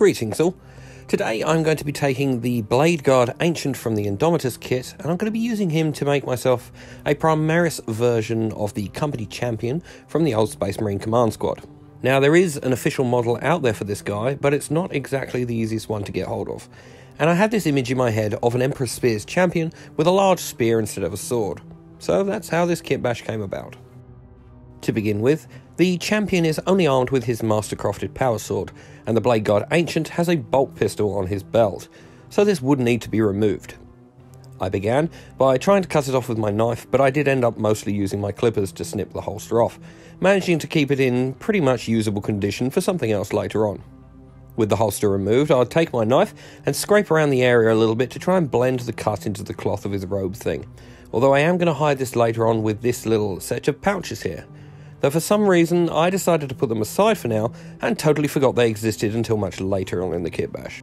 Greetings all. Today I'm going to be taking the Bladeguard Ancient from the Indomitus kit, and I'm going to be using him to make myself a Primaris version of the Company Champion from the old Space Marine Command Squad. Now there is an official model out there for this guy, but it's not exactly the easiest one to get hold of. And I had this image in my head of an Primaris Champion with a large spear instead of a sword. So that's how this Kitbash came about. To begin with, the Champion is only armed with his master-crafted power sword, and the Bladeguard Ancient has a bolt pistol on his belt, so this would need to be removed. I began by trying to cut it off with my knife, but I did end up mostly using my clippers to snip the holster off, managing to keep it in pretty much usable condition for something else later on. With the holster removed, I'd take my knife and scrape around the area a little bit to try and blend the cut into the cloth of his robe thing, although I am going to hide this later on with this little set of pouches here. Though for some reason, I decided to put them aside for now, and totally forgot they existed until much later on in the Kitbash.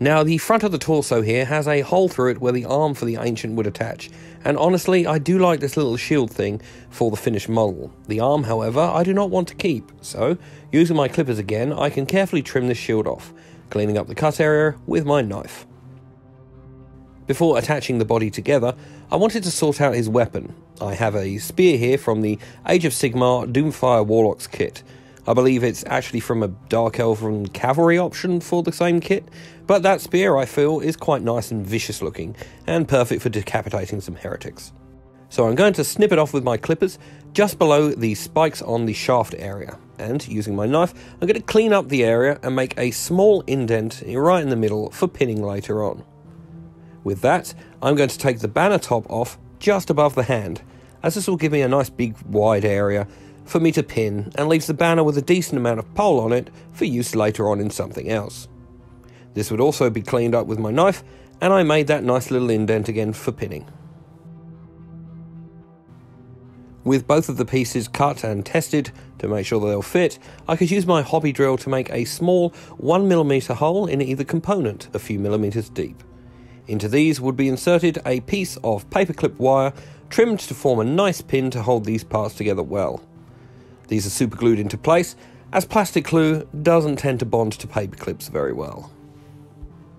Now, the front of the torso here has a hole through it where the arm for the Ancient would attach, and honestly, I do like this little shield thing for the finished model. The arm, however, I do not want to keep, so, using my clippers again, I can carefully trim this shield off, cleaning up the cut area with my knife. Before attaching the body together, I wanted to sort out his weapon. I have a spear here from the Age of Sigmar Doomfire Warlocks kit. I believe it's actually from a Dark Elven cavalry option for the same kit, but that spear I feel is quite nice and vicious looking, and perfect for decapitating some heretics. So I'm going to snip it off with my clippers just below the spikes on the shaft area, and using my knife I'm going to clean up the area and make a small indent right in the middle for pinning later on. With that, I'm going to take the banner top off just above the hand, as this will give me a nice big wide area for me to pin and leaves the banner with a decent amount of pole on it for use later on in something else. This would also be cleaned up with my knife, and I made that nice little indent again for pinning. With both of the pieces cut and tested to make sure they'll fit, I could use my hobby drill to make a small 1mm hole in either component a few millimeters deep. Into these would be inserted a piece of paperclip wire trimmed to form a nice pin to hold these parts together well. These are super glued into place, as plastic glue doesn't tend to bond to paperclips very well.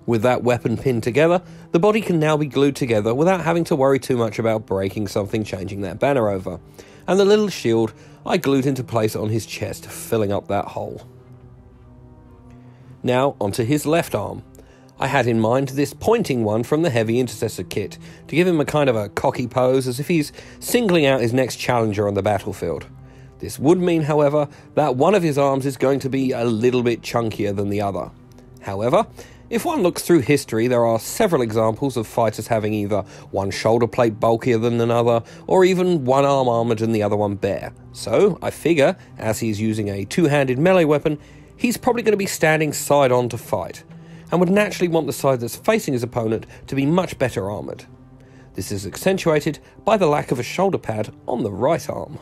With that weapon pinned together, the body can now be glued together without having to worry too much about breaking something changing that banner over, and the little shield I glued into place on his chest, filling up that hole. Now onto his left arm. I had in mind this pointing one from the heavy Intercessor kit, to give him a kind of a cocky pose as if he's singling out his next challenger on the battlefield. This would mean, however, that one of his arms is going to be a little bit chunkier than the other. However, if one looks through history, there are several examples of fighters having either one shoulder plate bulkier than another, or even one arm armoured and the other one bare. So, I figure, as he's using a two-handed melee weapon, he's probably going to be standing side on to fight, and would naturally want the side that's facing his opponent to be much better armoured. This is accentuated by the lack of a shoulder pad on the right arm.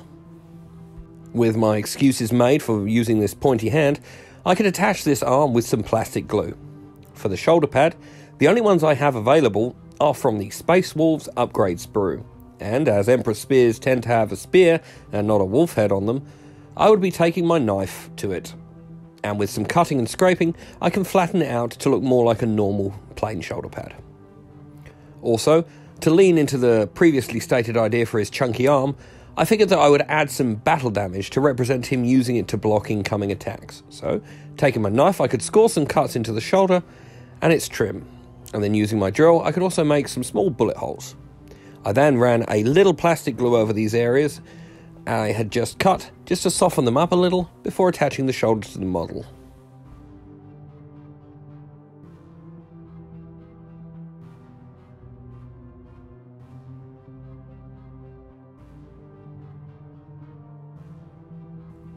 With my excuses made for using this pointy hand, I could attach this arm with some plastic glue. For the shoulder pad, the only ones I have available are from the Space Wolves upgrade sprue, and as Emperor spears tend to have a spear and not a wolf head on them, I would be taking my knife to it. And with some cutting and scraping, I can flatten it out to look more like a normal plain shoulder pad. Also, to lean into the previously stated idea for his chunky arm, I figured that I would add some battle damage to represent him using it to block incoming attacks. So, taking my knife, I could score some cuts into the shoulder and its trim, and then using my drill, I could also make some small bullet holes. I then ran a little plastic glue over these areas I had just cut, just to soften them up a little before attaching the shoulder to the model.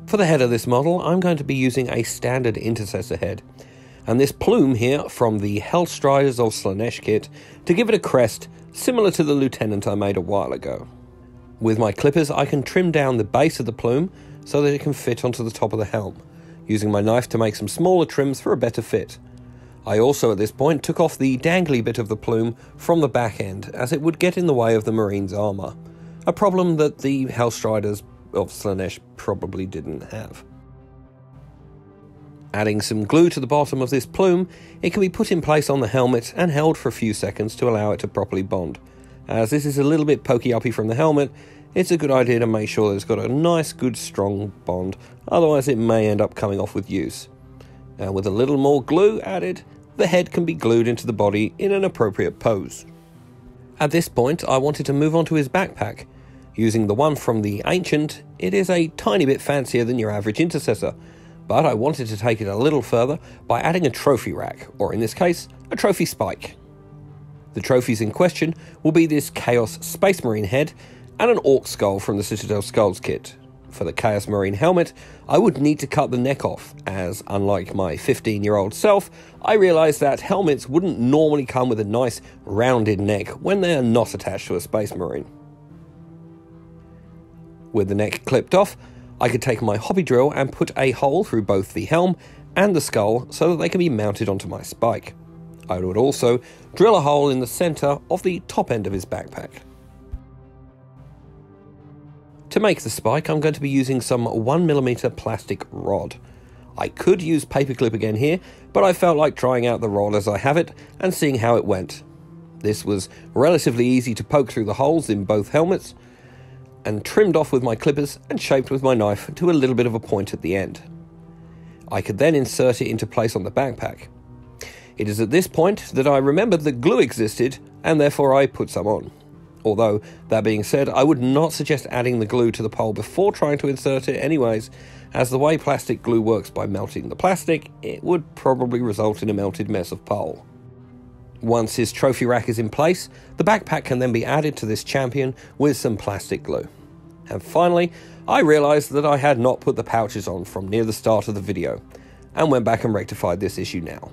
For the head of this model, I'm going to be using a standard Intercessor head, and this plume here from the Hellstriders of Slaanesh kit to give it a crest similar to the lieutenant I made a while ago. With my clippers, I can trim down the base of the plume so that it can fit onto the top of the helm, using my knife to make some smaller trims for a better fit. I also at this point took off the dangly bit of the plume from the back end, as it would get in the way of the Marine's armour, a problem that the Hellstriders of Slaanesh probably didn't have. Adding some glue to the bottom of this plume, it can be put in place on the helmet and held for a few seconds to allow it to properly bond. As this is a little bit pokey-uppy from the helmet, it's a good idea to make sure that it's got a nice, good, strong bond, otherwise it may end up coming off with use. And with a little more glue added, the head can be glued into the body in an appropriate pose. At this point, I wanted to move on to his backpack. Using the one from the Ancient, it is a tiny bit fancier than your average Intercessor, but I wanted to take it a little further by adding a trophy rack, or in this case, a trophy spike. The trophies in question will be this Chaos Space Marine head and an Orc skull from the Citadel Skulls kit. For the Chaos Marine helmet, I would need to cut the neck off, as unlike my 15-year-old self, I realised that helmets wouldn't normally come with a nice rounded neck when they are not attached to a Space Marine. With the neck clipped off, I could take my hobby drill and put a hole through both the helm and the skull so that they can be mounted onto my spike. I would also drill a hole in the centre of the top end of his backpack. To make the spike, I'm going to be using some 1mm plastic rod. I could use paperclip again here, but I felt like trying out the rod as I have it and seeing how it went. This was relatively easy to poke through the holes in both helmets, and trimmed off with my clippers and shaped with my knife to a little bit of a point at the end. I could then insert it into place on the backpack. It is at this point that I remembered that glue existed, and therefore I put some on. Although, that being said, I would not suggest adding the glue to the pole before trying to insert it anyways, as the way plastic glue works by melting the plastic, it would probably result in a melted mess of pole. Once his trophy rack is in place, the backpack can then be added to this champion with some plastic glue. And finally, I realised that I had not put the pouches on from near the start of the video, and went back and rectified this issue now.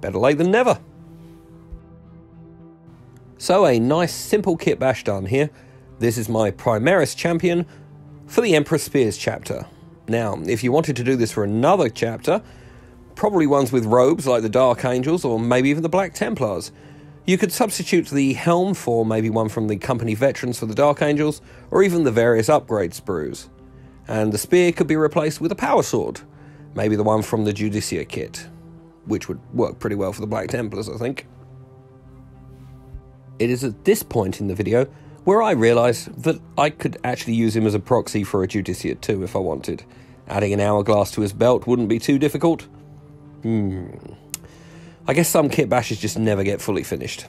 Better late than never! So a nice simple kitbash done here. This is my Primaris Champion for the Emperor Spears chapter. Now, if you wanted to do this for another chapter, probably ones with robes like the Dark Angels or maybe even the Black Templars, you could substitute the helm for maybe one from the company veterans for the Dark Angels, or even the various upgrade sprues. And the spear could be replaced with a power sword, maybe the one from the Judicia kit, which would work pretty well for the Black Templars, I think. It is at this point in the video where I realised that I could actually use him as a proxy for a Judicia too if I wanted. Adding an hourglass to his belt wouldn't be too difficult. I guess some kit bashes just never get fully finished.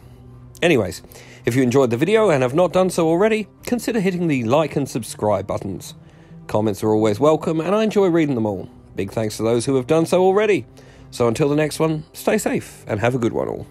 Anyways, if you enjoyed the video and have not done so already, consider hitting the like and subscribe buttons. Comments are always welcome and I enjoy reading them all. Big thanks to those who have done so already. So until the next one, stay safe and have a good one all.